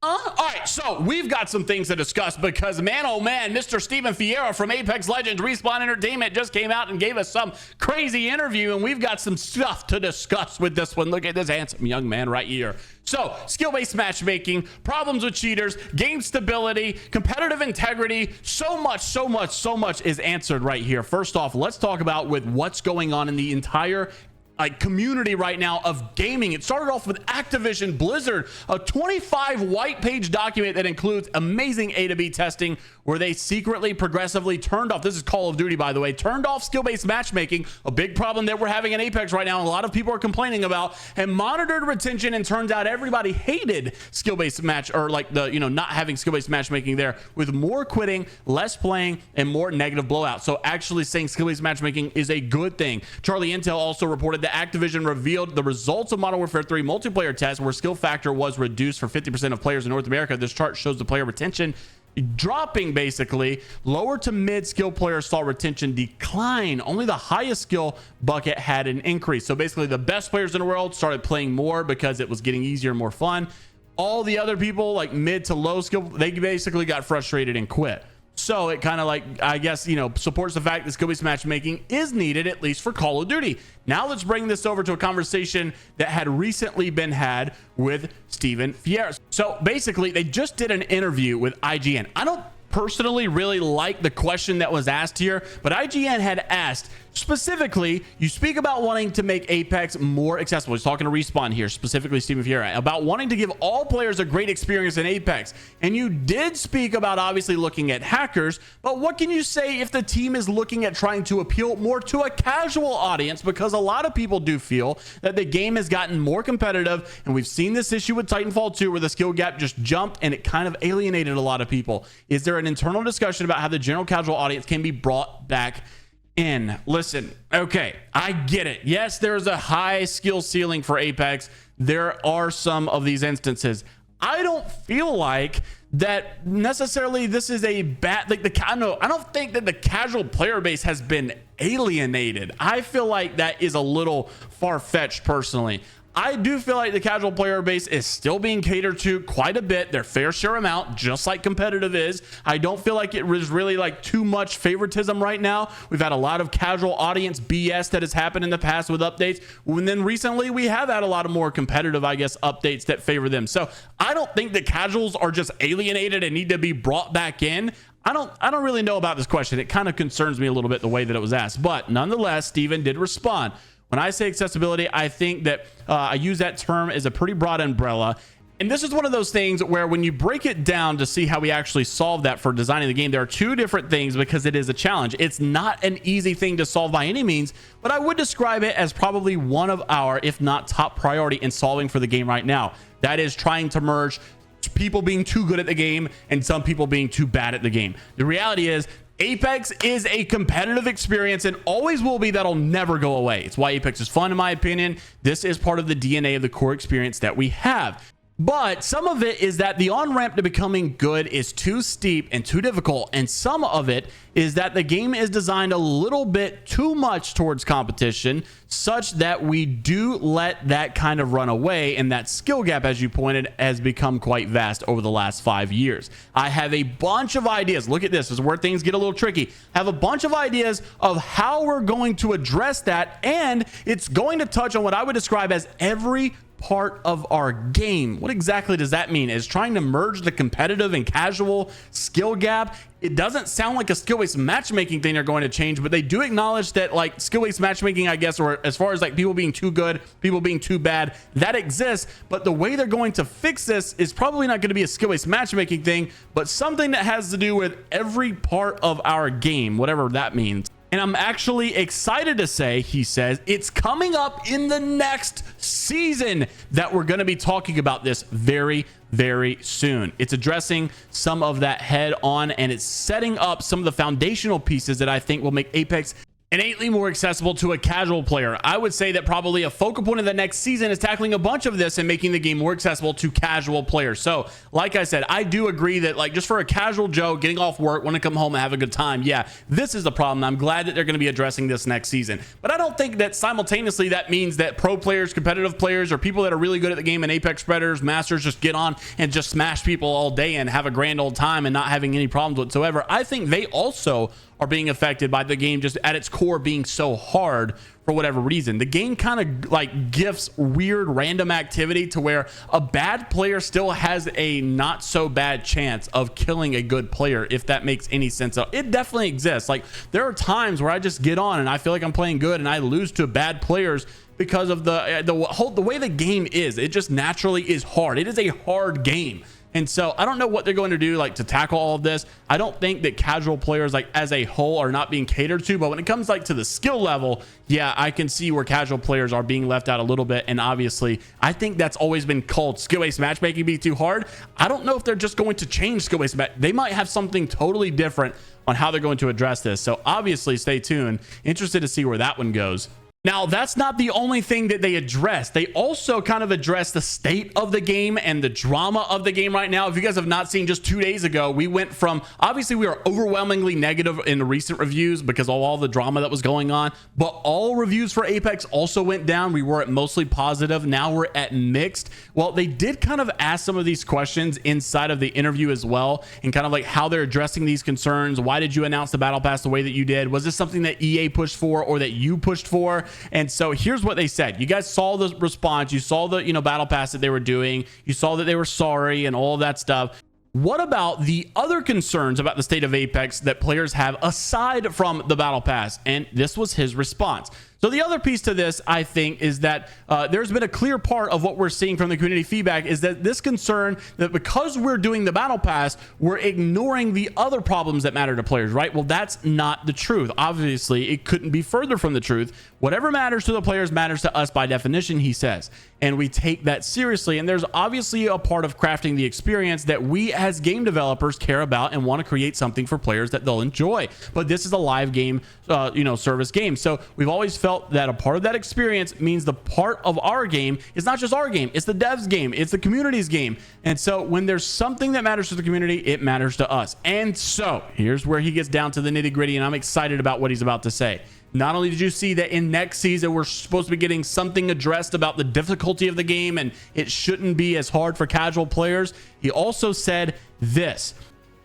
All right, so we've got some things to discuss because, man, oh man, Mr. Steven Fier from Apex Legends Respawn Entertainment just came out and gave us some crazy interview, and we've got some stuff to discuss with this one. Look at this handsome young man right here. So, skill-based matchmaking, problems with cheaters, game stability, competitive integrity, so much is answered right here. First off, let's talk about with what's going on in the entire community right now of gaming. It started off with Activision Blizzard, a 25 white page document that includes amazing A to B testing where they secretly progressively turned off, this is Call of Duty by the way, turned off skill-based matchmaking, a big problem that we're having in Apex right now and a lot of people are complaining about, and monitored retention, and turns out everybody hated skill-based match, or like the, you know, not having skill-based matchmaking there, with more quitting, less playing, and more negative blowouts. So actually saying skill-based matchmaking is a good thing. Charlie Intel also reported that Activision revealed the results of Modern Warfare 3 multiplayer tests where skill factor was reduced for 50% of players in North America. This chart shows the player retention dropping, basically. Lower to mid skill players saw retention decline. Only the highest skill bucket had an increase. So basically the best players in the world started playing more because it was getting easier and more fun. All the other people, like mid to low skill, they basically got frustrated and quit. So it kind of like, I guess, you know, supports the fact that skill-based matchmaking is needed, at least for Call of Duty. Now let's bring this over to a conversation that had recently been had with Steven Fier. So basically, they just did an interview with IGN. I don't personally really like the question that was asked here, but IGN had asked specifically, you speak about wanting to make Apex more accessible. He's talking to Respawn here, specifically Steven Fier, about wanting to give all players a great experience in Apex. And you did speak about obviously looking at hackers, but what can you say if the team is looking at trying to appeal more to a casual audience? Because a lot of people do feel that the game has gotten more competitive, and we've seen this issue with Titanfall 2 where the skill gap just jumped and it kind of alienated a lot of people. Is there an internal discussion about how the general casual audience can be brought back in? Listen, okay, I get it. Yes, there's a high skill ceiling for Apex. There are some of these instances. I don't feel like that necessarily this is a bad, like I don't think that the casual player base has been alienated. I feel like that is a little far-fetched personally. I do feel like the casual player base is still being catered to quite a bit, their fair share amount, just like competitive is. I don't feel like it was really like too much favoritism right now. We've had a lot of casual audience BS that has happened in the past with updates. And then recently we have had a lot of more competitive, I guess, updates that favor them. So I don't think that casuals are just alienated and need to be brought back in. I don't really know about this question. It kind of concerns me a little bit the way that it was asked, but nonetheless, Steven did respond. When I say accessibility, I think that I use that term as a pretty broad umbrella. And this is one of those things where when you break it down to see how we actually solve that for designing the game, there are two different things because it is a challenge. It's not an easy thing to solve by any means, but I would describe it as probably one of our, if not top priority in solving for the game right now. That is trying to merge people being too good at the game and some people being too bad at the game. The reality is Apex is a competitive experience and always will be. That'll never go away. It's why Apex is fun, in my opinion. This is part of the DNA of the core experience that we have. But some of it is that the on-ramp to becoming good is too steep and too difficult. And some of it is that the game is designed a little bit too much towards competition, such that we do let that kind of run away. And that skill gap, as you pointed, has become quite vast over the last 5 years. I have a bunch of ideas. Look at this. This is where things get a little tricky. I have a bunch of ideas of how we're going to address that. And it's going to touch on what I would describe as every part of our game. What exactly does that mean? Is trying to merge the competitive and casual skill gap. It doesn't sound like a skill-based matchmaking thing they're going to change, but they do acknowledge that like skill-based matchmaking, I guess, or as far as like people being too good, people being too bad, that exists. But the way they're going to fix this is probably not going to be a skill-based matchmaking thing, but something that has to do with every part of our game, whatever that means. And I'm actually excited to say, he says, it's coming up in the next season that we're going to be talking about this very, very soon. It's addressing some of that head on, and it's setting up some of the foundational pieces that I think will make Apex innately more accessible to a casual player. I would say that probably a focal point of the next season is tackling a bunch of this and making the game more accessible to casual players. So like I said, I do agree that like just for a casual Joe getting off work, want to come home and have a good time, yeah, this is the problem. I'm glad that they're going to be addressing this next season, but I don't think that simultaneously that means that pro players, competitive players, or people that are really good at the game and Apex spreaders, masters just get on and just smash people all day and have a grand old time and not having any problems whatsoever. I think they also are being affected by the game just at its core being so hard for whatever reason. The game kind of like gifts weird random activity to where a bad player still has a not so bad chance of killing a good player, if that makes any sense. It definitely exists. Like there are times where I just get on and I feel like I'm playing good and I lose to bad players because of the way the game is. It just naturally is hard. It is a hard game. And so I don't know what they're going to do like to tackle all of this. I don't think that casual players like as a whole are not being catered to, but when it comes like to the skill level, yeah, I can see where casual players are being left out a little bit. And obviously I think that's always been called skill-based matchmaking be too hard. I don't know if they're just going to change skill-based they might have something totally different on how they're going to address this. So obviously stay tuned. Interested to see where that one goes. Now, that's not the only thing that they address. They also kind of address the state of the game and the drama of the game right now. If you guys have not seen, just 2 days ago, we went from, obviously we are overwhelmingly negative in the recent reviews because of all the drama that was going on, but all reviews for Apex also went down. We were at mostly positive. Now we're at mixed. Well, they did kind of ask some of these questions inside of the interview as well, and kind of like how they're addressing these concerns. Why did you announce the battle pass the way that you did? Was this something that EA pushed for or that you pushed for? And so here's what they said. You guys saw the response. You saw the, battle pass that they were doing. You saw that they were sorry and all of that stuff. What about the other concerns about the state of Apex that players have aside from the battle pass? And this was his response. So the other piece to this, I think, is that there's been a clear part of what we're seeing from the community feedback is that this concern that because we're doing the battle pass, we're ignoring the other problems that matter to players, right? Well, that's not the truth. Obviously, it couldn't be further from the truth. Whatever matters to the players matters to us by definition, he says. And we take that seriously. And there's obviously a part of crafting the experience that we as game developers care about and want to create something for players that they'll enjoy. But this is a live game, service game. So we've always felt that a part of that experience means the part of our game is not just our game, it's the devs game, it's the community's game. And so when there's something that matters to the community, it matters to us. And so here's where he gets down to the nitty-gritty, and I'm excited about what he's about to say. Not only did you see that in next season we're supposed to be getting something addressed about the difficulty of the game and it shouldn't be as hard for casual players, he also said this.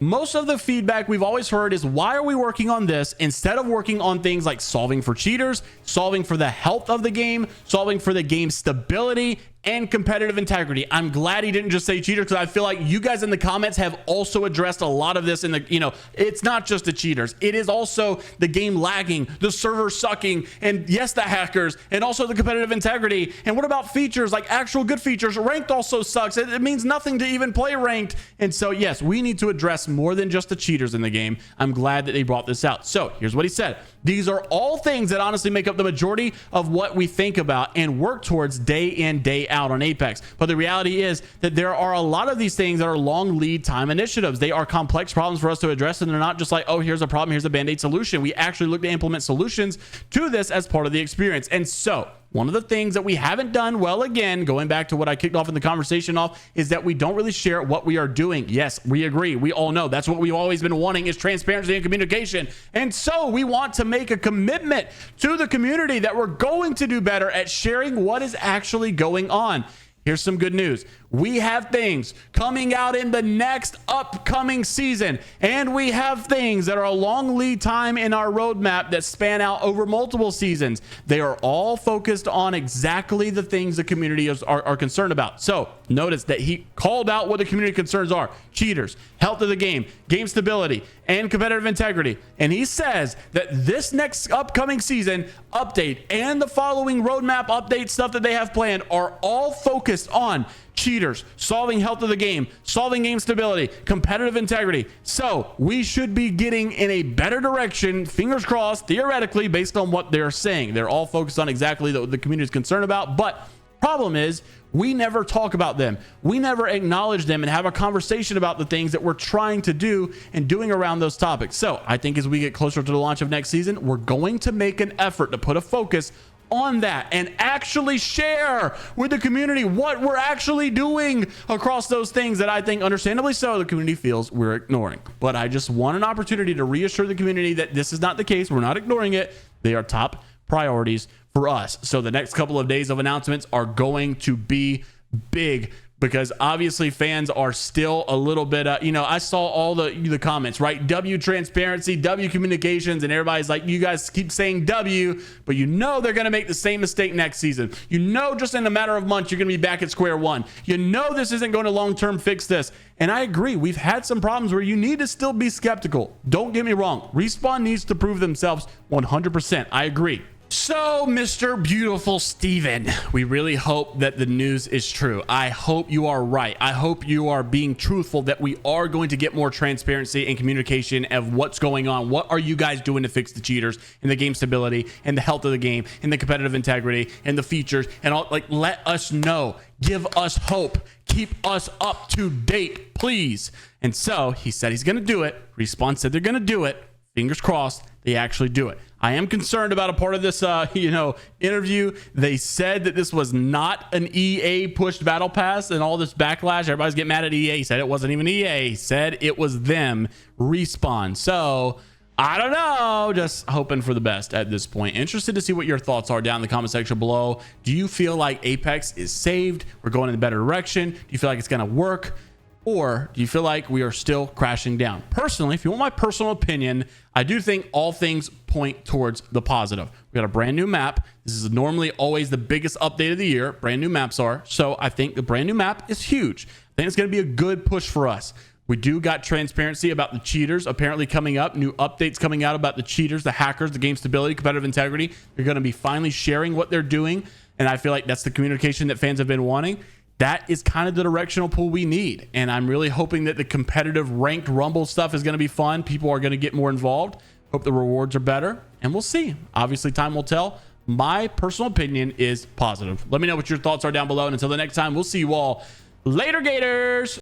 Most of the feedback we've always heard is, why are we working on this instead of working on things like solving for cheaters, solving for the health of the game, solving for the game's stability and competitive integrity? I'm glad he didn't just say cheaters, because I feel like you guys in the comments have also addressed a lot of this in the, it's not just the cheaters. It is also the game lagging, the server sucking, and yes, the hackers, and also the competitive integrity. And what about features, like actual good features? Ranked also sucks. It means nothing to even play ranked. And so, yes, we need to address more than just the cheaters in the game. I'm glad that they brought this out. So here's what he said. These are all things that honestly make up the majority of what we think about and work towards day in, day out on Apex. But the reality is that there are a lot of these things that are long lead time initiatives. They are complex problems for us to address, and they're not just like, oh, here's a problem, here's a band-aid solution. We actually look to implement solutions to this as part of the experience. And so one of the things that we haven't done well, again, going back to what I kicked off in the conversation is that we don't really share what we are doing. Yes, we agree. We all know that's what we've always been wanting, is transparency and communication. And so we want to make a commitment to the community that we're going to do better at sharing what is actually going on. Here's some good news. We have things coming out in the next upcoming season, and we have things that are a long lead time in our roadmap that span out over multiple seasons. They are all focused on exactly the things the community are concerned about. So notice that he called out what the community concerns are: cheaters, health of the game, game stability, and competitive integrity. And he says that this next upcoming season update and the following roadmap update stuff that they have planned are all focused on cheaters, solving health of the game, solving game stability, competitive integrity. So we should be getting in a better direction, fingers crossed, theoretically, based on what they're saying. They're all focused on exactly what the community is concerned about. But problem is, We never talk about them. We never acknowledge them and have a conversation about the things that we're trying to do and doing around those topics. So I think as we get closer to the launch of next season, we're going to make an effort to put a focus on that and actually share with the community what we're actually doing across those things that I think, understandably so, the community feels we're ignoring. But I just want an opportunity to reassure the community that this is not the case. We're not ignoring it. They are top priorities for us. So the next couple of days of announcements are going to be big, because obviously fans are still a little bit, I saw all the comments, right? W transparency, W communications, and everybody's like, you guys keep saying W, but they're going to make the same mistake next season. Just in a matter of months, you're going to be back at square one. This isn't going to long-term fix this. And I agree. We've had some problems where you need to still be skeptical. Don't get me wrong. Respawn needs to prove themselves 100%. I agree. So, Mr. Beautiful Steven, we really hope that the news is true. I hope you are right. I hope you are being truthful, that we are going to get more transparency and communication of what's going on. What are you guys doing to fix the cheaters and the game stability and the health of the game and the competitive integrity and the features and all? Like, let us know. Give us hope. Keep us up to date, please. And so he said he's going to do it. Respawn said they're going to do it. Fingers crossed they actually do it. I am concerned about a part of this, interview. They said that this was not an EA pushed battle pass and all this backlash. Everybody's getting mad at EA. He said it wasn't even EA. He said it was them, Respawn. So I don't know. Just hoping for the best at this point. Interested to see what your thoughts are down in the comment section below. Do you feel like Apex is saved? We're going in a better direction? Do you feel like it's going to work? Or do you feel like we are still crashing down? Personally, if you want my personal opinion, I do think all things point towards the positive. We got a brand new map. This is normally always the biggest update of the year. Brand new maps are. So I think the brand new map is huge. I think it's going to be a good push for us. We do got transparency about the cheaters apparently coming up. New updates coming out about the cheaters, the hackers, the game stability, competitive integrity. They're going to be finally sharing what they're doing. And I feel like that's the communication that fans have been wanting. That is kind of the directional pull we need. And I'm really hoping that the competitive ranked Rumble stuff is going to be fun. People are going to get more involved. Hope the rewards are better. And we'll see. Obviously, time will tell. My personal opinion is positive. Let me know what your thoughts are down below. And until the next time, we'll see you all later, Gators.